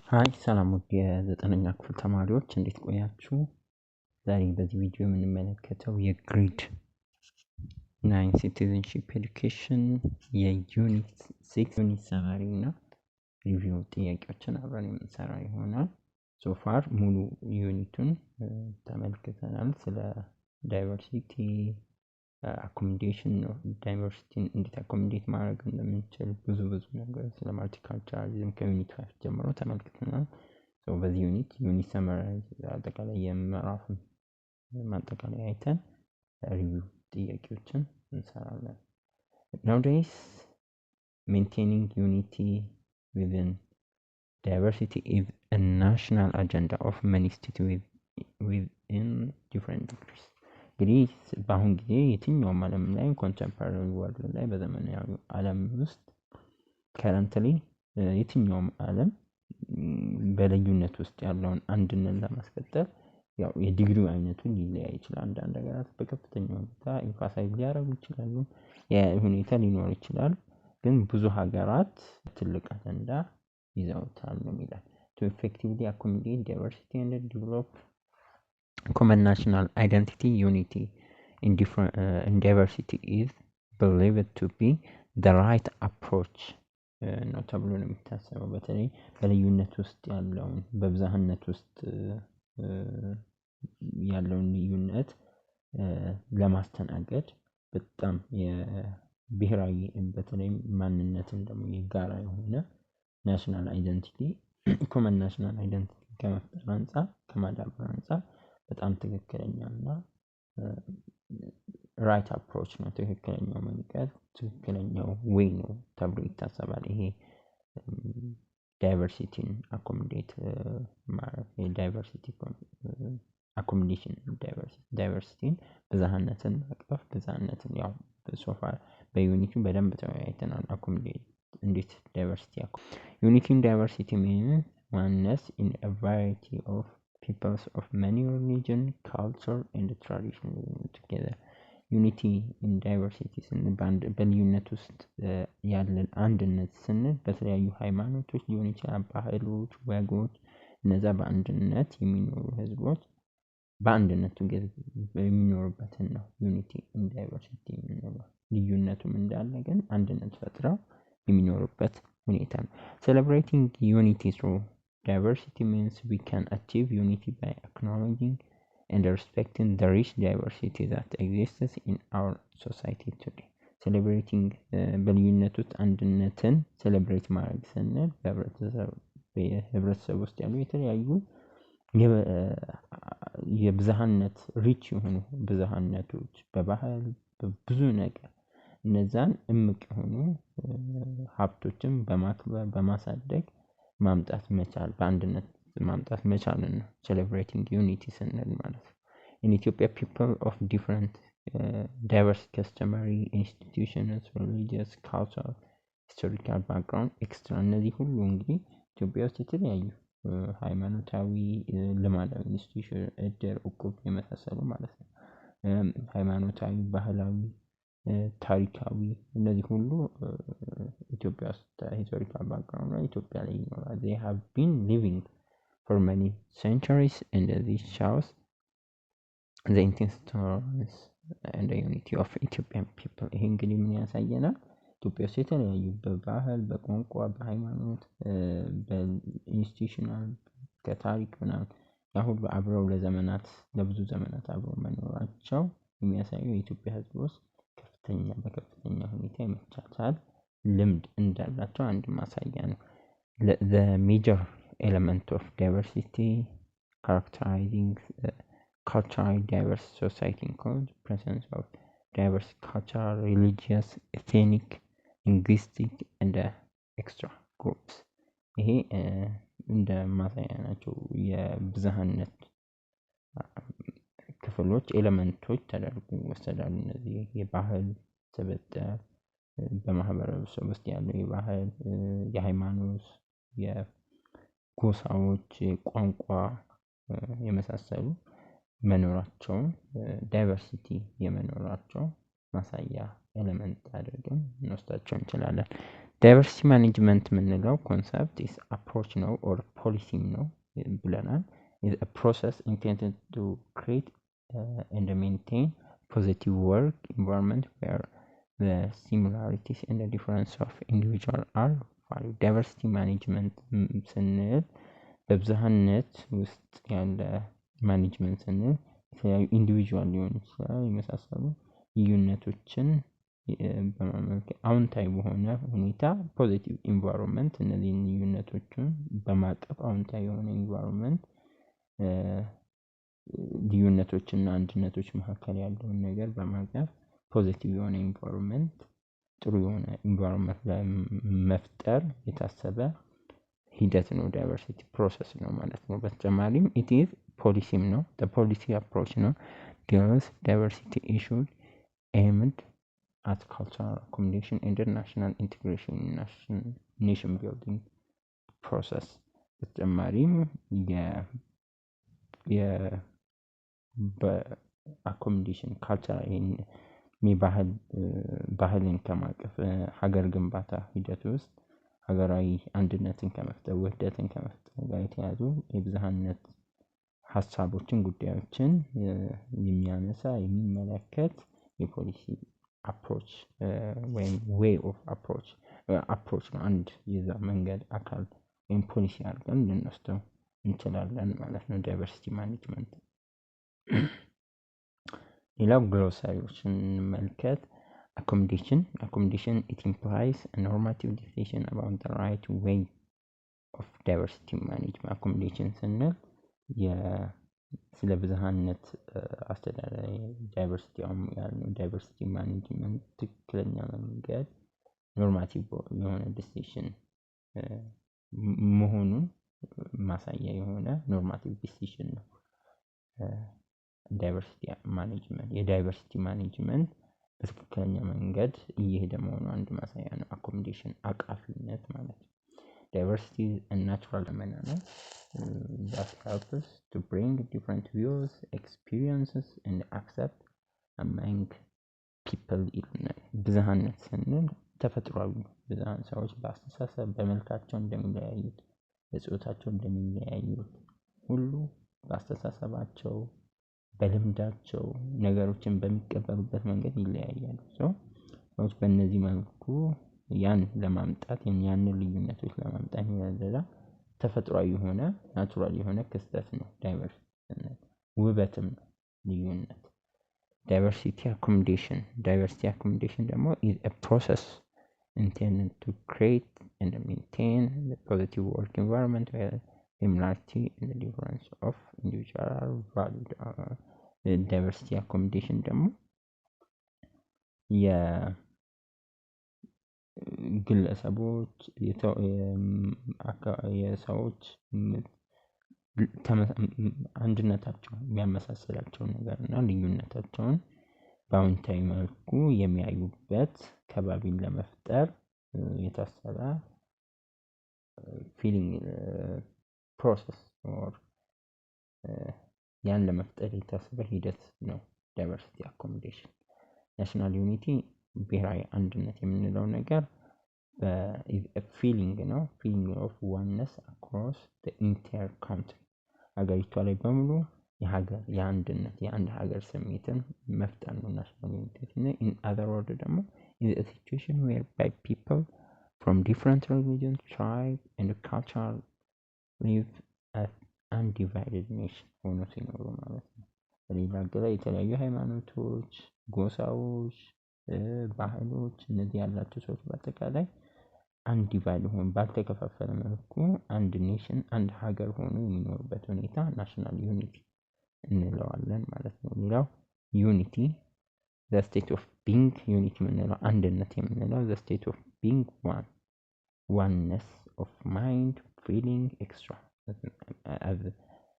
ሃይ ሰላም ውድ የዘጠነኛ ክፍል ተማሪዎች እንዴት ቆያችሁ? ዛሬ በዚህ ቪዲዮ የምንመለከተው የግሬድ 9 ሲቲዝንሺፕ ኤዱኬሽን የዩኒት 6 ዩኒት ሰማሪ እና ሪቪው ጥያቄዎችን አብረን የምንሰራ ይሆናል። ሶፋር ሙሉ ዩኒቱን ተመልክተናል። ስለ ዳይቨርሲቲ አኮሞዴሽን ነው። ዳይቨርሲቲን እንዴት አኮሞዴት ማድረግ እንደምንችል ብዙ ነገር ስለ ማልቲካልቸራሊዝም ከዩኒት 5 ጀምሮ ተመልክተናል። በዚህ ዩኒት ሰመራይዝ አጠቃላይ የምዕራፉን ማጠቃለያ አይተን ሪቪው ጥያቄዎችን እንሰራለን። Nowadays, maintaining unity within diversity is a national agenda of many states within different degrees. እንግዲህ በአሁን ጊዜ የትኛውም ዓለም ላይ ኮንቴምፖራሪ ወርልድ ላይ በዘመናዊ ዓለም ውስጥ ከረንትሊ የትኛውም ዓለም በልዩነት ውስጥ ያለውን አንድነት ለማስቀጠል ያው የዲግሪው አይነቱን ሊለያይ ይችላል። አንዳንድ ሀገራት በከፍተኛ ሁኔታ ኢንፋሳይዝ ሊያደርጉ ይችላሉ። የሁኔታ ሊኖር ይችላል። ግን ብዙ ሀገራት ትልቅ አጀንዳ ይዘውታል ነው የሚለው to effectively accommodate diversity and develop common national identity unity in diversity is believed to be the right approach ነው ተብሎ ነው የሚታሰበው። በተለይ በልዩነት ውስጥ ያለውን በብዛህነት ውስጥ ያለውን ልዩነት ለማስተናገድ በጣም የብሔራዊ በተለይ ማንነትን ደግሞ የጋራ የሆነ ናሽናል አይደንቲቲ ኮመን ናሽናል አይደንቲቲ ከመፍጠር አንፃር ከማዳበር አንፃር በጣም ትክክለኛና ራይት አፕሮች ነው። ትክክለኛው መንገድ ትክክለኛው ዌይ ነው ተብሎ ይታሰባል። ይሄ ዳይቨርሲቲን አኮሞዴት ማድረግ የዳይቨርሲቲ አኮሞዴሽን ዳይቨርሲቲን ብዝሃነትን ማቅረብ ብዝሃነትን ያው ሶፋር በዩኒቲ በደንብ ተወያይተናል። አኮሞዴት እንዴት ዳይቨርሲቲ ዩኒቲ ኢን ዳይቨርሲቲ means oneness in a variety of peoples of many religion, culture and tradition together. ዩኒቲ ኢን ዳይቨርሲቲ ስንል በልዩነት ውስጥ ያለን አንድነት ስንል በተለያዩ ሃይማኖቶች ሊሆን ይችላል፣ ባህሎች፣ ወጎች እነዛ በአንድነት የሚኖሩ ህዝቦች በአንድነት የሚኖሩበትን ነው ዩኒቲ ኢን ዳይቨርሲቲ የምንለው። ልዩነቱም እንዳለ ግን አንድነት ፈጥረው የሚኖሩበት ሁኔታ ነው። Celebrating unity through diversity means we can achieve unity by acknowledging and respecting the rich diversity that exists in our society today. Celebrating በልዩነት ውስጥ አንድነትን ሴሌብሬት ማድረግ ስንል በህብረተሰብ ውስጥ ያሉ የተለያዩ የብዝሃነት ሪች የሆኑ ብዝሃነቶች በባህል በብዙ ነገር እነዛን እምቅ የሆኑ ሀብቶችን በማክበር በማሳደግ ማምጣት መቻል በአንድነት ማምጣት መቻልን ነው celebrating unity ስንል ማለት ነው። In Ethiopia, people of different diverse customary institutions, religious, cultural, historical background, extra እነዚህ ሁሉ እንግዲህ ኢትዮጵያ ውስጥ የተለያዩ ሃይማኖታዊ ልማዳዊ ኢንስቲትዩሽን እድር እቁብ የመሳሰሉ ማለት ነው። ሃይማኖታዊ ባህላዊ ታሪካዊ እነዚህ ሁሉ ኢትዮጵያ ውስጥ ሂስቶሪካል ባክግራውንድ ላይ ኢትዮጵያ ላይ ይኖራል። they have been living for many centuries and this shows the intense and the unity of Ethiopian people. ይሄ እንግዲህ ምን ያሳየናል? ኢትዮጵያ ውስጥ የተለያዩ በባህል በቋንቋ በሃይማኖት በኢንስቲትዩሽናል ከታሪክ ምናምን ሁሉ አብረው ለዘመናት ለብዙ ዘመናት አብረው መኖራቸው የሚያሳየው የኢትዮጵያ ህዝቦች በከፍተኛ ሁኔታ የመቻቻል ልምድ እንዳላቸው አንድ ማሳያ ነው። The major element of diversity characterizing culturally diverse society includes presence of diverse cultural, religious, ethnic, linguistic and extra groups. ይሄ እንደ ማሳያ ናቸው የብዝሃነት ክፍሎች ኤሌመንቶች ተደርጎ ይወሰዳሉ። እነዚህ የባህል ስብጥር በማህበረሰብ ውስጥ ያለው የባህል የሃይማኖት የጎሳዎች ቋንቋ የመሳሰሉ መኖራቸውን ዳይቨርሲቲ የመኖራቸው ማሳያ ኤሌመንት አድርገን እንወስዳቸው እንችላለን። ዳይቨርሲቲ ማኔጅመንት የምንለው ኮንሰፕት ኢስ አፕሮች ነው ኦር ፖሊሲም ነው ብለናል። is a process intended to create and maintain positive work environment where the similarities and the difference of individual are valued. ዳይቨርሲቲ ማኔጅመንት ስንል በብዝሃነት ውስጥ ያለ ማኔጅመንት ስንል የተለያዩ ኢንዲቪጁዋል ሊሆን ይችላል የመሳሰሉ ልዩነቶችን በማመልከት አዎንታዊ በሆነ ሁኔታ ፖዚቲቭ ኢንቫይሮንመንት እነዚህን ልዩነቶችን በማቀፍ አዎንታዊ የሆነ ኢንቫይሮንመንት ልዩነቶችና አንድነቶች መካከል ያለውን ነገር በማቀፍ ፖዚቲቭ የሆነ ኢንቫይሮንመንት ጥሩ የሆነ ኢንቫይሮንመንት ለመፍጠር የታሰበ ሂደት ነው። ዳይቨርሲቲ ፕሮሰስ ነው ማለት ነው። በተጨማሪም ኢት ኢዝ ፖሊሲም ነው። ፖሊሲ አፕሮች ነው። ዳይቨርሲቲ ኢሹዝ ኤምድ at cultural accommodation international integration nation building process በተጨማሪም በአኮሞዴሽን ካልቸራል ባህልን ከማቀፍ ሀገር ግንባታ ሂደት ውስጥ ሀገራዊ አንድነትን ከመፍጠር ውህደትን ከመፍጠር ጋር የተያዙ የብዝሃነት ሀሳቦችን ጉዳዮችን የሚያነሳ የሚመለከት የፖሊሲ አፕሮች ወይም ዌይ ኦፍ አፕሮች ነው። አንድ የዛ መንገድ አካል ወይም ፖሊሲ አድርገን ልንወስደው እንችላለን ማለት ነው። ዳይቨርሲቲ ማኔጅመንት ሌላው ግሎሳሪዎችን እንመልከት። accommodation it implies a normative decision about the right way of diversity management. accommodation ስንል ስለ ብዝሃነት አስተዳደር ዳይቨርሲቲ ያልነው ዳይቨርሲቲ ማኔጅመንት ትክክለኛ መንገድ ኖርማቲቭ የሆነ ዲሲሽን መሆኑን ማሳያ የሆነ ኖርማቲቭ ዲሲሽን ነው። ዳይቨርሲቲ ማኔጅመንት የዳይቨርሲቲ ማኔጅመንት በትክክለኛ መንገድ እየሄደ መሆኑ አንድ ማሳያ ነው። አኮሞዴሽን አቃፊነት ማለት ነው። diversity is a natural phenomenon that helps to bring different views, experiences and accept among people ይሉናል። ብዝሃነት ስንል ተፈጥሯዊ ብዝሃን ሰዎች በአስተሳሰብ በመልካቸው እንደሚለያዩት በጾታቸው እንደሚለያዩት ሁሉ በአስተሳሰባቸው በልምዳቸው ነገሮችን በሚቀበሉበት መንገድ ይለያያሉ። ሰዎች በእነዚህ መልኩ ያን ለማምጣት ያንን ልዩነቶች ለማምጣት የሚረዳ ተፈጥሯዊ የሆነ ናቹራል የሆነ ክስተት ነው። ዳይቨርሲቲ ውበትም ነው ልዩነት። ዳይቨርሲቲ አኮሞዴሽን ደግሞ is a process intended to create and maintain the positive work environment where similarity and the difference of individuals are valued. ዳይቨርሲቲ አኮሞዴሽን ደግሞ ግለሰቦች የሰዎች አንድነታቸው የሚያመሳስላቸው ነገር እና ልዩነታቸውን በአዎንታዊ መልኩ የሚያዩበት ከባቢን ለመፍጠር የታሰበ ፊሊንግ ፕሮሰስ ኦር ያን ለመፍጠር የታሰበ ሂደት ነው። ዳይቨርሲቲ አኮሞዴሽን ናሽናል ዩኒቲ ብሔራዊ አንድነት የምንለው ነገር ፊሊንግ ነው። ፊሊንግ ኦፍ ዋንነስ አክሮስ ዘ ኢንታየር ካንትሪ ሀገሪቷ ላይ በሙሉ የአንድ ሀገር ስሜትን መፍጠር ነው። ናሽናል ዩኒቲ in other word ደግሞ is a situation whereby people from different religions, tribes and culture live as undivided nation ሆኖ ሲኖሩ ማለት ነው። በሌላ አገላለጽ የተለያዩ ሃይማኖቶች፣ ጎሳዎች፣ ባህሎች እነዚህ ያላቸው ሰዎች በአጠቃላይ አንዲቫይድ ሆኖ ባልተከፋፈለ መልኩ አንድ ኔሽን አንድ ሀገር ሆኖ የሚኖርበት ሁኔታ ናሽናል ዩኒቲ እንለዋለን ማለት ነው። ሌላው ዩኒቲ the state of being ዩኒቲ የምንለው አንድነት የምንለው the state of being oneness of mind, feeling, extra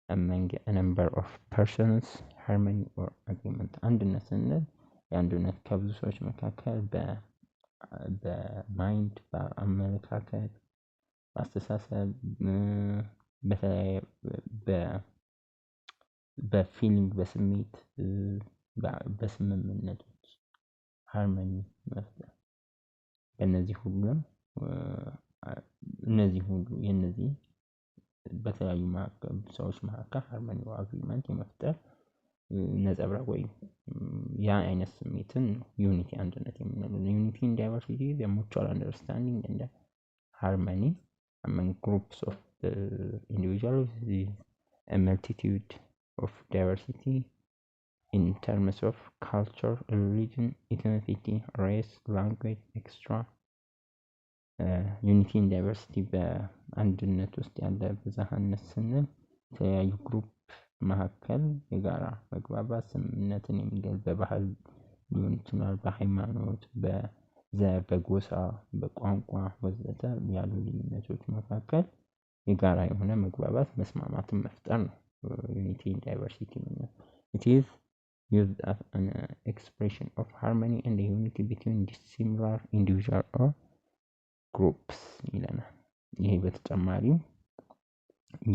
among a number of persons, harmony or agreement. አንድነት ስንል የአንድነት ከብዙ ሰዎች መካከል በማይንድ በአመለካከት በአስተሳሰብ በፊሊንግ በስሜት በስምምነቶች ሃርመኒ መፍጠር በእነዚህ ሁሉም እነዚህ ሁሉ የነዚህ በተለያዩ ሰዎች መካከል ሃርመኒ አግሪመንት የመፍጠር ነጸብራቅ ወይም ያ አይነት ስሜትን ዩኒቲ አንድነት የምንለው ዩኒቲ ኢን ዳይቨርሲቲ the mutual understanding and harmony among groups of individuals is a multitude of diversity in terms of culture, religion, ethnicity, race, language, etc. ዩኒቲ ኢን ዳይቨርሲቲ በአንድነት ውስጥ ያለ ብዝሃነት ስንል የተለያዩ ግሩፕ መካከል የጋራ መግባባት ስምምነትን የሚገልጽ በባህል ሊሆን ይችላል፣ በሃይማኖት፣ በዘር፣ በጎሳ፣ በቋንቋ ወዘተ ያሉ ልዩነቶች መካከል የጋራ የሆነ መግባባት መስማማትን መፍጠር ነው ዩኒቲ ኢን ዳይቨርሲቲ ማለት። it is used as an expression of harmony and unity between dissimilar individual or groups ይለናል። ይሄ በተጨማሪም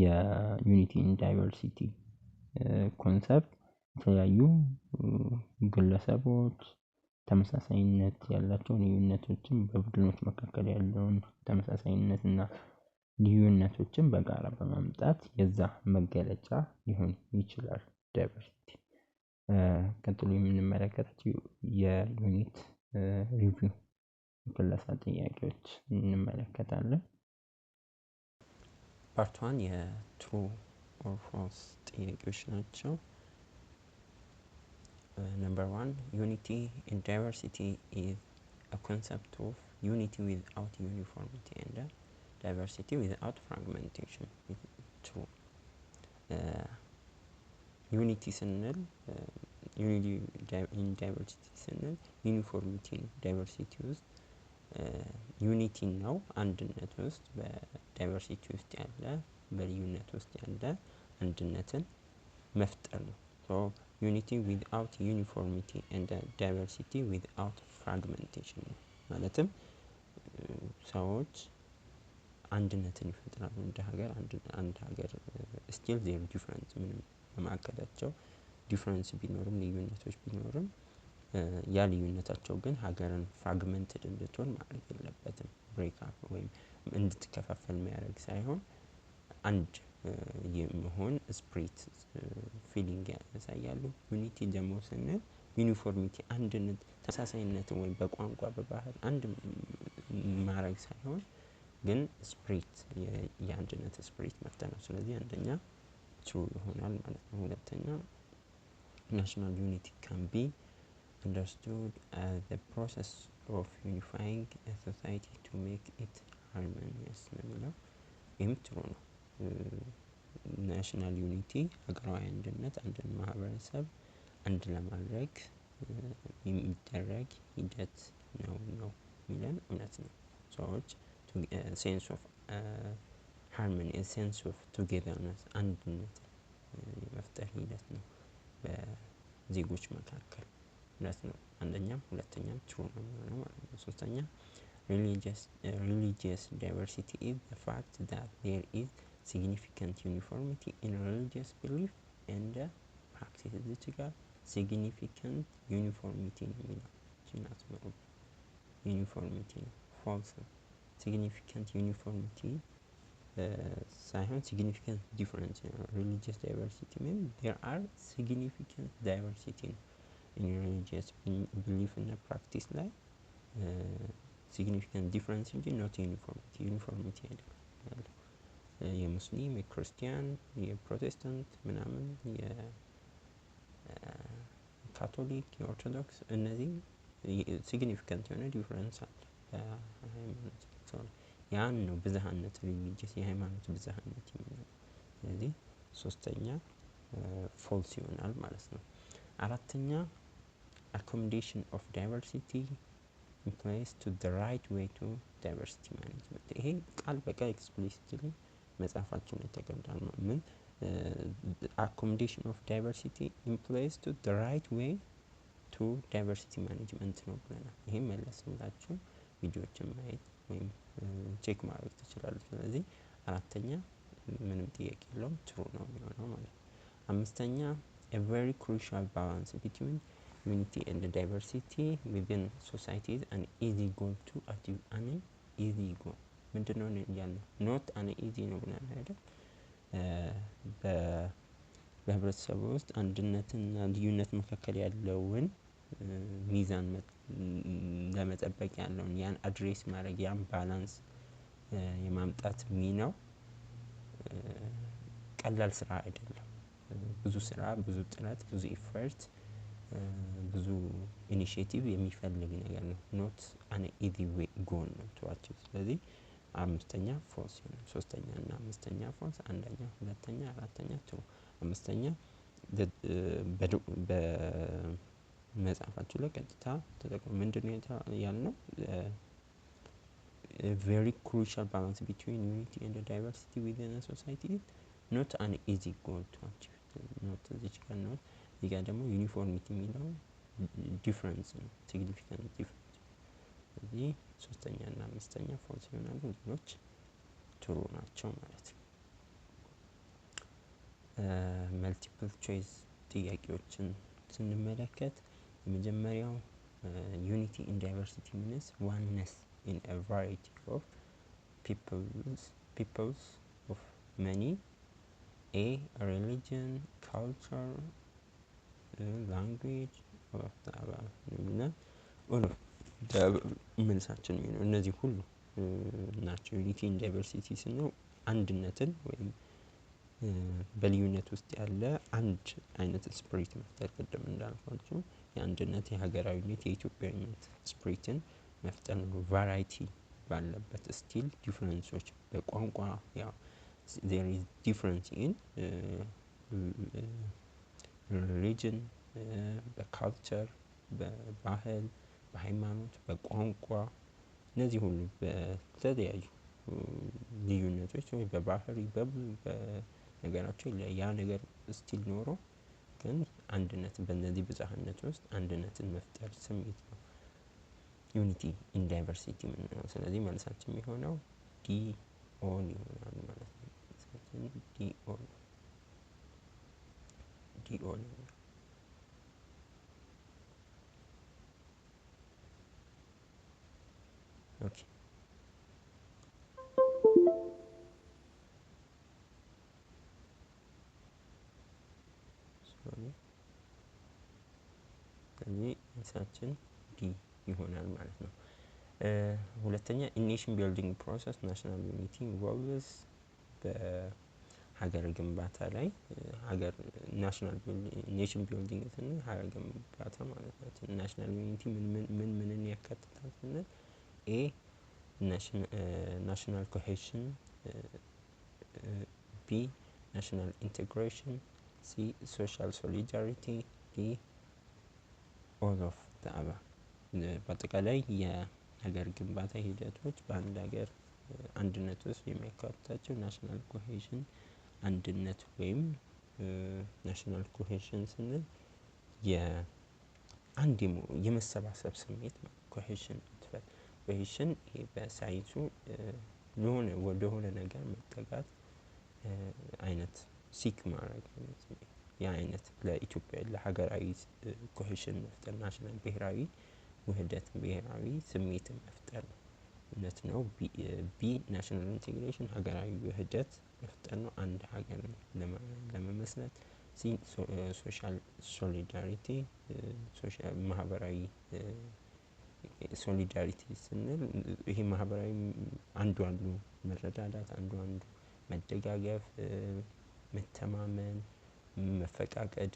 የዩኒቲ ኢን ዳይቨርሲቲ ኮንሰፕት የተለያዩ ግለሰቦች ተመሳሳይነት ያላቸውን ልዩነቶችን በቡድኖች መካከል ያለውን ተመሳሳይነትና ልዩነቶችን በጋራ በማምጣት የዛ መገለጫ ሊሆን ይችላል ዳይቨርሲቲ። ቀጥሎ የምንመለከታቸው የዩኒት ሪቪው ክለሳ ጥያቄዎች እንመለከታለን። ፓርት 1 የትሩ ኦር ፎልስ ጥያቄዎች ናቸው። Number 1, unity in diversity is a concept of unity without uniformity and diversity without fragmentation. True. Unity ስንል unity in diversity ስንል ዩኒፎርሚቲ ነው። ዳይቨርሲቲ ውስጥ ዩኒቲ ነው አንድነት ውስጥ በዳይቨርሲቲ ውስጥ ያለ በልዩነት ውስጥ ያለ አንድነትን መፍጠር ነው። so unity without uniformity and diversity without fragmentation ነው። ማለትም ሰዎች አንድነትን ይፈጥራሉ እንደ ሀገር አንድ ሀገር still they are different ምንም በማከላቸው ዲፈረንስ ቢኖርም ልዩነቶች ቢኖርም ያ ልዩነታቸው ግን ሀገርን ፍራግመንትድ እንድትሆን ማድረግ የለበትም። ብሬክ አፕ ወይም እንድትከፋፈል የሚያደርግ ሳይሆን አንድ የመሆን ስፕሪት ፊሊንግ ያሳያሉ። ዩኒቲ ደግሞ ስንል ዩኒፎርሚቲ አንድነት ተመሳሳይነት ወይም በቋንቋ በባህል አንድ ማድረግ ሳይሆን ግን ስፕሪት የአንድነት ስፕሪት መፍጠር ነው። ስለዚህ አንደኛ ትሩ ይሆናል ማለት ነው። ሁለተኛ national unity can be understood as the process of unifying a society to make it harmonious ነው። ይህም ትሩ ነው። ናሽናል ዩኒቲ ሀገራዊ አንድነት አንድን ማህበረሰብ አንድ ለማድረግ የሚደረግ ሂደት ነው የሚለን እውነት ነው። ሰዎች ሴንስ ኦፍ ሃርመኒ ሴንስ ኦፍ ቱጌዘርነስ አንድነት የመፍጠር ሂደት ነው በዜጎች መካከል እውነት ነው። አንደኛም ሁለተኛም ትሩ ነው የሚሆነው ማለት ነው። ሶስተኛ religious diversity is the fact that there is significant uniformity in religious belief and practice. እዚህ ጋር significant uniformity ነው የሚለው ጅናት ነው uniformity ነው false ነው። significant uniformity ሳይሆን significant difference ነው። religious diversity means there are significant diversity in religious belief and practice ላይ significant difference እንጂ not uniformity አይደለም ያለው። የሙስሊም የክርስቲያን የፕሮቴስታንት ምናምን የካቶሊክ የኦርቶዶክስ እነዚህ ሲግኒፊካንት የሆነ ዲፈረንስ አለ በሃይማኖት ያን ነው ብዝሃነት ሪሊጂየስ የሃይማኖት ብዝሃነት የሚለው። ስለዚህ ሶስተኛ ፎልስ ይሆናል ማለት ነው። አራተኛ accommodation of diversity implies to the right way to diversity management። ይሄ ቃል በቃል explicitly መጽሐፋችን ላይ ተቀምጧል። ምን accommodation of diversity implies to the right way to diversity management ነው ብለናል። ይሄ መለስ ብላችሁ ቪዲዮዎችን ማየት ወይም ቼክ ማድረግ ትችላላችሁ። ስለዚህ አራተኛ ምንም ጥያቄ የለውም ትሩ ነው የሚሆነው ማለት ነው። አምስተኛ a very crucial balance between unity and diversity within society is an easy goal to achieve ኢዚ ጎል ምንድነው ያልነው? ኖት አን ኢዚ ነው ብለን አይደል? በህብረተሰቡ ውስጥ አንድነትና ልዩነት መካከል ያለውን ሚዛን ለመጠበቅ ያለውን ያን አድሬስ ማድረግ ያን ባላንስ የማምጣት ሚናው ቀላል ስራ አይደለም። ብዙ ስራ፣ ብዙ ጥረት፣ ብዙ ኢፈርት፣ ብዙ ኢኒሺዬቲቭ የሚፈልግ ነገር ነው። ኖት አን ኢዚ ጎል ነው ቱ አቺቭ። ስለዚህ አምስተኛ ፎልስ ነው። ሶስተኛ እና አምስተኛ ፎልስ፣ አንደኛ፣ ሁለተኛ፣ አራተኛ ትሩ። አምስተኛ በመጽሐፋችሁ ላይ ቀጥታ ተጠቅሞ ምንድነው ያልነው? a very crucial balance between unity and diversity within a society is not an easy goal to achieve. not እዚች ጋር ነው። እዚህ ጋር ደግሞ ዩኒፎርሚቲ የሚለው ዲፍረንስ ነው፣ ሲግኒፊካንት ዲፍረንስ። ስለዚህ ሶስተኛ እና አምስተኛ ፎልስ ይሆናሉ፣ ሌሎች ትሩ ናቸው ማለት ነው። መልቲፕል ቾይስ ጥያቄዎችን ስንመለከት የመጀመሪያው ዩኒቲ ኢን ዳይቨርሲቲ ሚንስ ዋንነስ in a variety of peoples of many a religion, culture, language of the all of the መልሳችን ነው። እነዚህ ሁሉ ናቸው ዩኒቲ ኢን ዳይቨርሲቲ ስንል አንድነትን ወይም በልዩነት ውስጥ ያለ አንድ አይነት ስፕሪት መፍጠር። ቅድም እንዳልኳችሁ የአንድነት፣ የሀገራዊነት፣ የኢትዮጵያዊነት ስፕሪትን መፍጠር ነው። ቫራይቲ ባለበት ስቲል ዲፍረንሶች በቋንቋ ያው there is difference in religion፣ በካልቸር፣ በባህል፣ በሃይማኖት፣ በቋንቋ እነዚህ ሁሉ በተለያዩ ልዩነቶች ወይ በባህሪ በነገራቸው ያ ነገር ስቲል ኖሮ ግን አንድነት በእነዚህ ብዝሃነት ውስጥ አንድነትን መፍጠር ስሜት ነው ዩኒቲ ኢን ዳይቨርሲቲ የምንለው። ስለዚህ መልሳችን የሚሆነው ዲ ኦል ይሆናል ማለት ነው። መልሳችን ዲ ኦል ይሆናል። ኦኬ ስለዚህ መልሳችን ዲ ይሆናል ማለት ነው። ሁለተኛ ኔሽን ቢልዲንግ ፕሮሰስ ናሽናል ዩኒቲ ኢንቮልቭስ በሀገር ግንባታ ላይ ሀገር ናሽናል ኔሽን ቢልዲንግ ስንል ሀገር ግንባታ ማለት ነው። ናሽናል ዩኒቲ ምንን ያካትታል ስንል ኤ ናሽናል ኮሄሽን፣ ቢ ናሽናል ኢንቴግሬሽን፣ ሲ ሶሻል ሶሊዳሪቲ፣ ዲ ኦል ኦፍ ዘ አባቭ። በአጠቃላይ የሀገር ግንባታ ሂደቶች በአንድ ሀገር አንድነት ውስጥ የሚያካትታቸው ናሽናል ኮሄሽን አንድነት ወይም ናሽናል ኮሄሽን ስንል የአንድ የመሰባሰብ ስሜት ነው። ኮሄሽን ኮሄሽን ይሄ በሳይንሱ ለሆነ ወደሆነ ነገር መጠጋት አይነት ሲክ ማድረግ ያ አይነት ለኢትዮጵያ ለሀገራዊ ኮሄሽን መፍጠር ናሽናል ብሔራዊ ውህደት ብሔራዊ ስሜትን መፍጠር ነው እውነት ነው። ቢ ናሽናል ኢንቴግሬሽን ሀገራዊ ውህደት መፍጠር ነው፣ አንድ ሀገር ለመመስረት። ሲ ሶሻል ሶሊዳሪቲ ማህበራዊ ሶሊዳሪቲ ስንል ይሄ ማህበራዊ አንዱ መረዳዳት፣ አንዱ መደጋገፍ፣ መተማመን፣ መፈቃቀድ፣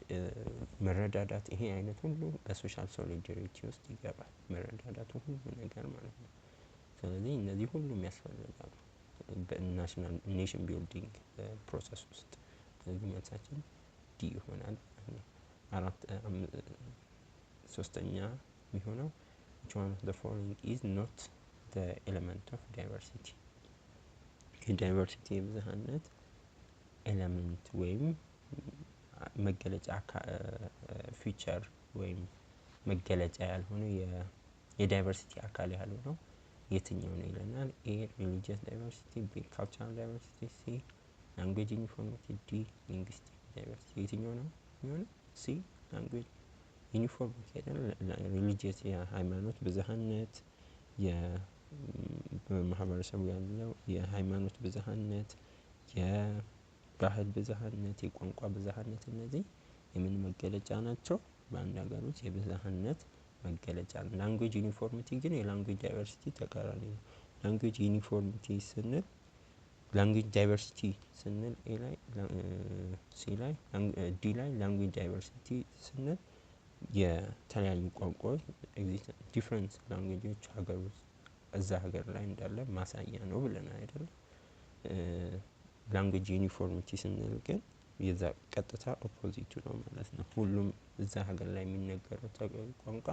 መረዳዳት ይሄ አይነት ሁሉ በሶሻል ሶሊዳሪቲ ውስጥ ይገባል። መረዳዳቱ ሁሉ ነገር ማለት ነው። ስለዚህ እነዚህ ሁሉም ያስፈልጋሉ በናሽናል ኔሽን ቢልዲንግ ፕሮሰስ ውስጥ። ስለዚህ መልሳችን ዲ ይሆናል ማለት ነው። ሶስተኛ የሚሆነው which one of the following is not the element of diversity? የዳይቨርሲቲ የብዝሃነት ኤለመንት ወይም መገለጫ ፊቸር ወይም መገለጫ ያልሆነ የዳይቨርሲቲ አካል ያልሆነው የትኛው ነው ይለናል። ኤ ሪሊጂየስ ዳይቨርሲቲ፣ ቢ ካልቸራል ዳይቨርሲቲ፣ ሲ ላንጉዌጅ ዩኒፎርሚቲ፣ ዲ ሊንግዊስቲክ ዳይቨርሲቲ። የትኛው ነው የሚሆነው? ሲ ላንጉዌጅ ዩኒፎርሚቲ አይደል? ሪሊጂየስ የሃይማኖት ብዝሃነት ማህበረሰቡ ያለው የሃይማኖት ብዝሃነት፣ የባህል ብዝሃነት፣ የቋንቋ ብዝሃነት እነዚህ የምን መገለጫ ናቸው? በአንድ ሀገር ውስጥ የብዝሃነት መገለጫ ነው። ላንጉዌጅ ዩኒፎርሚቲ ግን የላንጉዌጅ ዳይቨርሲቲ ተቃራኒ ነው። ላንጉዌጅ ዩኒፎርሚቲ ስንል ላንጉዌጅ ዳይቨርሲቲ ስንል ዲ ላይ ላንጉዌጅ ዳይቨርሲቲ ስንል የተለያዩ ቋንቋዎች ዲፍረንት ላንጉዌጆች ሀገር ውስጥ እዛ ሀገር ላይ እንዳለ ማሳያ ነው ብለን አይደል? ላንጉዌጅ ዩኒፎርሚቲ ስንል ግን የዛ ቀጥታ ኦፖዚቱ ነው ማለት ነው። ሁሉም እዛ ሀገር ላይ የሚነገረው ቋንቋ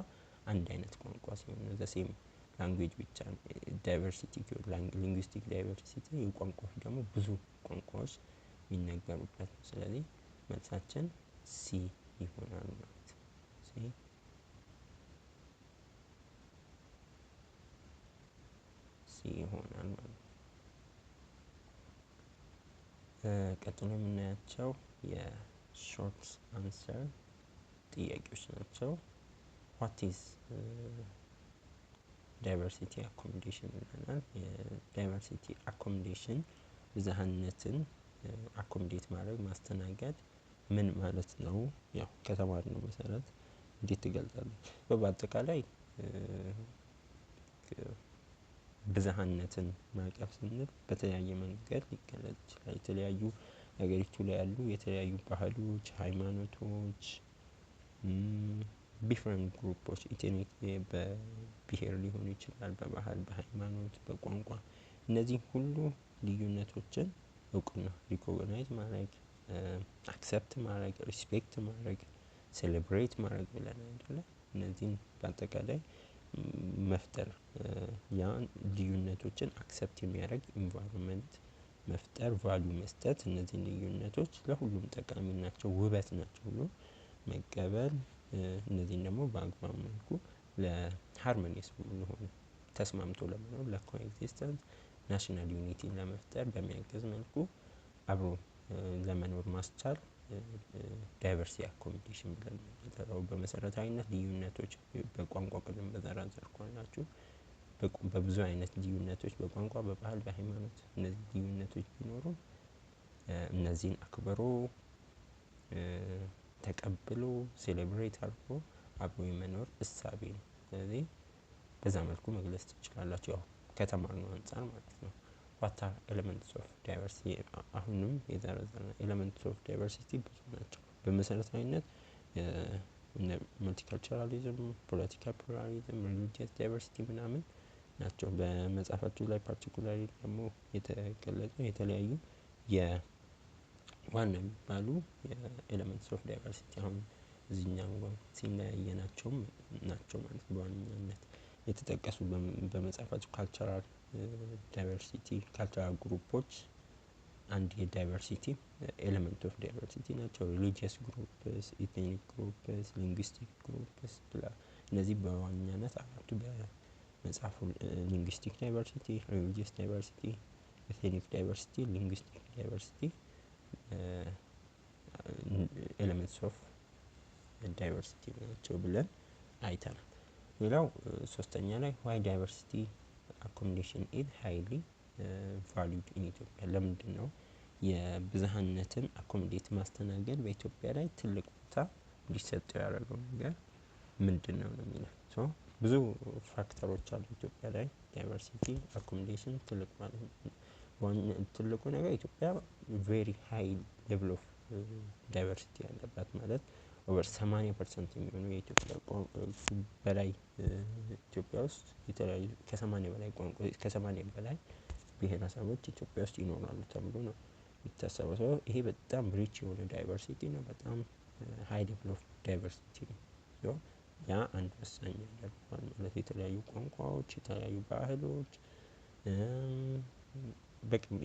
አንድ አይነት ቋንቋ ሲሆን ነው። ዘሴም ላንጉዌጅ ብቻ ነው። ዳይቨርሲቲ ሊንጉስቲክ ዳይቨርሲቲ የቋንቋዎች ደግሞ ብዙ ቋንቋዎች የሚነገሩበት ነው። ስለዚህ መልሳችን ሲ ይሆናል ማለት ነው። ሲ ይሆናል ማለት ነው። ቀጥሎ የምናያቸው የሾርት አንሰር ጥያቄዎች ናቸው። ዋት ኢዝ ዳይቨርሲቲ አኮሞዴሽን ይለናል። የዳይቨርሲቲ አኮሞዴሽን ብዝሃነትን አኮሞዴት ማድረግ ማስተናገድ ምን ማለት ነው? ያው ከተማርነው መሰረት እንዴት ትገልጻለች? በአጠቃላይ ብዝሃነትን ማቀፍ ስንል በተለያየ መንገድ ሊገለጽ ይችላል። የተለያዩ ሀገሪቱ ላይ ያሉ የተለያዩ ባህሎች፣ ሃይማኖቶች፣ ዲፍረንት ግሩፖች ኢትኒክ በብሄር ሊሆን ይችላል፣ በባህል፣ በሃይማኖት፣ በቋንቋ እነዚህ ሁሉ ልዩነቶችን እውቅና ሪኮግናይዝ ማድረግ፣ አክሰፕት ማድረግ፣ ሪስፔክት ማድረግ፣ ሴሌብሬት ማድረግ ብለን አይደለ? እነዚህን በአጠቃላይ መፍጠር ያን ልዩነቶችን አክሰፕት የሚያደርግ ኢንቫይሮንመንት መፍጠር፣ ቫልዩ መስጠት፣ እነዚህን ልዩነቶች ለሁሉም ጠቃሚ ናቸው፣ ውበት ናቸው ብሎ መቀበል፣ እነዚህን ደግሞ በአግባብ መልኩ ለሃርሞኒየስ ለሆነ ተስማምቶ ለመኖር ለኮኤግዚስተንስ ናሽናል ዩኒቲን ለመፍጠር በሚያግዝ መልኩ አብሮ ለመኖር ማስቻል ዳይቨርሲቲ አኮሞዴሽን ብለን የምንጠራው። በመሰረታዊነት ልዩነቶች በቋንቋ ቅድም በዘረዘርኳላችሁ በብዙ አይነት ልዩነቶች በቋንቋ፣ በባህል፣ በሃይማኖት እነዚህ ልዩነቶች ቢኖሩ እነዚህን አክብሮ ተቀብሎ ሴሌብሬት አድርጎ አብሮ የመኖር እሳቤ ነው። ስለዚህ በዛ መልኩ መግለጽ ትችላላችሁ፣ ያው ከተማርነው አንፃር ማለት ነው። ዋት አር ኤሌመንትስ ኦፍ ዳይቨርሲቲ? አሁንም የዘረዘርነው ኤሌመንትስ ኦፍ ዳይቨርሲቲ ብዙ ናቸው። በመሰረታዊነት መልቲካልቸራሊዝም፣ ፖለቲካል ፕሉራሊዝም፣ ሪሊጂየስ ዳይቨርሲቲ ምናምን ናቸው። በመጽሐፋችሁ ላይ ፓርቲኩላሪ ደግሞ የተገለጸው የተለያዩ ዋና የሚባሉ የኤሌመንትስ ኦፍ ዳይቨርሲቲ አሁን እዚህኛው ሲለያየናቸውም ናቸው ማለት በዋነኛነት የተጠቀሱ በመጽሐፋቸው ካልቸራል ዳይቨርሲቲ ካልቸራል ግሩፖች አንድ የዳይቨርሲቲ ኤሌመንት ኦፍ ዳይቨርሲቲ ናቸው። ሪሊጂየስ ግሩፕስ፣ ኢትኒክ ግሩፕስ፣ ሊንጉስቲክ ግሩፕስ ብላ እነዚህ በዋነኛነት አራቱ በመጽሐፉ ሊንጉስቲክ ዳይቨርሲቲ፣ ሪሊጂየስ ዳይቨርሲቲ፣ ኢትኒክ ዳይቨርሲቲ፣ ሊንጉስቲክ ዳይቨርሲቲ ኤሌመንትስ ኦፍ ዳይቨርሲቲ ናቸው ብለን አይተናል። ሌላው ሶስተኛ ላይ ዋይ ዳይቨርሲቲ አኮሞዴሽን ኢዝ ሃይሊ ቫሉድ ኢን ኢትዮጵያ? ለምንድን ነው የብዝሃነትን አኮሞዴት ማስተናገድ በኢትዮጵያ ላይ ትልቅ ቦታ እንዲሰጠው ያደረገው ነገር ምንድን ነው ነው የሚለው። ብዙ ፋክተሮች አሉ ኢትዮጵያ ላይ ዳይቨርሲቲ አኮሞዴሽን ትልቅ ማለት ነው። ትልቁ ነገር ኢትዮጵያ ቬሪ ሃይ ሌቭል ኦፍ ዳይቨርሲቲ ያለባት ማለት ኦቨር 80% የሚሆኑ የኢትዮጵያ በላይ ኢትዮጵያ ውስጥ የተለያዩ ከ80 በላይ ቋንቋ ከ80 በላይ ብሔረሰቦች ኢትዮጵያ ውስጥ ይኖራሉ ተብሎ ነው የሚታሰበው። ይሄ በጣም ሪች የሆነ ዳይቨርሲቲ ነው። በጣም ሃይ ሌቭል ኦፍ ዳይቨርሲቲ ነው። ያ አንድ ወሳኝ ያደርገዋል ማለት የተለያዩ ቋንቋዎች፣ የተለያዩ ባህሎች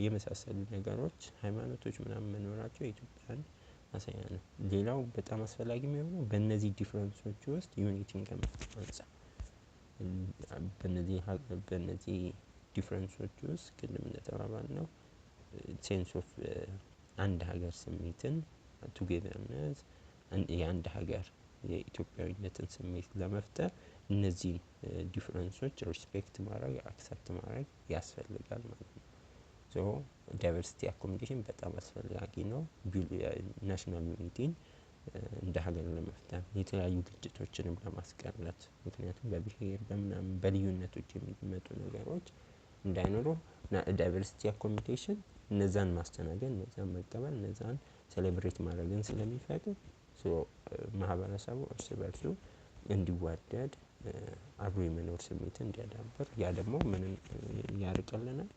የመሳሰሉ ነገሮች ሃይማኖቶች ምናምን መኖራቸው የኢትዮጵያን ማሳያ ነው። ሌላው በጣም አስፈላጊ የሚሆነው በእነዚህ ዲፍረንሶች ውስጥ ዩኒቲን ከመፍጠር አንፃር በእነዚህ ዲፍረንሶች ውስጥ ቅድም እንደተባባልነው ሴንስ ኦፍ አንድ ሀገር ስሜትን ቱጌዘርነስ የአንድ ሀገር የኢትዮጵያዊነትን ስሜት ለመፍጠር እነዚህን ዲፍረንሶች ሪስፔክት ማድረግ አክሰፕት ማድረግ ያስፈልጋል ማለት ነው። ሶ ዳይቨርሲቲ አኮሞዴሽን በጣም አስፈላጊ ነው። ናሽናል ዩኒቲን እንደ ሀገር ለመፍጠር የተለያዩ ግጭቶችንም ለማስቀረት ምክንያቱም በብሔር በምናምን በልዩነቶች የሚመጡ ነገሮች እንዳይኖሩ ዳይቨርሲቲ አኮሞዴሽን እነዛን ማስተናገድ እነዛን መቀበል እነዛን ሴሌብሬት ማድረግን ስለሚፈቅድ ማህበረሰቡ እርስ በርሱ እንዲዋደድ አብሮ የመኖር ስሜትን እንዲያዳብር ያ ደግሞ ምንም ያርቅልናል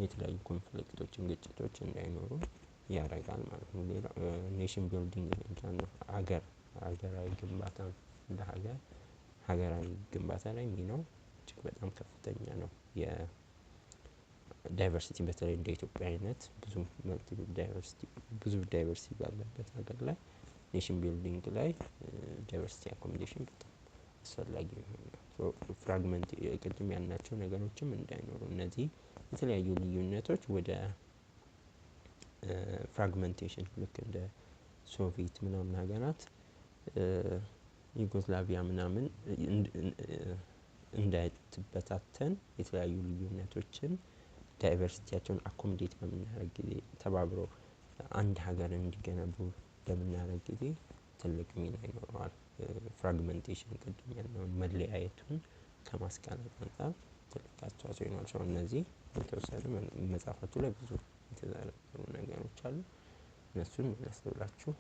የተለያዩ ኮንፍሊክቶችን ግጭቶች እንዳይኖሩ ያደርጋል ማለት ነው። ሌላ ኔሽን ቢልዲንግ ነው ሀገራዊ ግንባታ እንደ ሀገራዊ ግንባታ ላይ ሚናው እጅግ በጣም ከፍተኛ ነው። የዳይቨርሲቲ በተለይ እንደ ኢትዮጵያ አይነት ብዙ ዳይቨርሲቲ ባለበት ሀገር ላይ ኔሽን ቢልዲንግ ላይ ዳይቨርሲቲ አኮሞዴሽን በጣም አስፈላጊ ነው። ፍራግመንት ቅድም ያልናቸው ነገሮችም እንዳይኖሩ እነዚህ የተለያዩ ልዩነቶች ወደ ፍራግመንቴሽን ልክ እንደ ሶቪየት ምናምን ሀገራት ዩጎዝላቪያ ምናምን እንዳይበታተን የተለያዩ ልዩነቶችን ዳይቨርሲቲያቸውን አኮሞዴት በምናደርግ ጊዜ ተባብረው አንድ ሀገር እንዲገነቡ በምናደርግ ጊዜ ትልቅ ሚና ይኖረዋል። ፍራግመንቴሽን ቅድም ያልነውን መለያየቱን ከማስቀረት አንፃር ትልቅ አስተዋጽኦ ይኖራል። እነዚህ የተወሰኑ መጽሐፋችሁ ላይ ብዙ የተዘረዘሩ ነገሮች አሉ። እነሱን መለስ ብላችሁ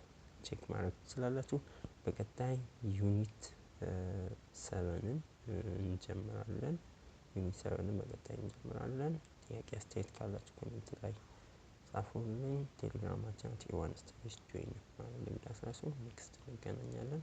ቼክ ማድረግ ትችላላችሁ። በቀጣይ ዩኒት 7ን እንጀምራለን። ዩኒት 7ን በቀጣይ እንጀምራለን። ጥያቄ አስተያየት ካላችሁ ኮሜንት ላይ ጻፉልኝ። ቴሌግራማችን @1stepsjoin ማድረግ እንዳትረሱ። ኔክስት እንገናኛለን።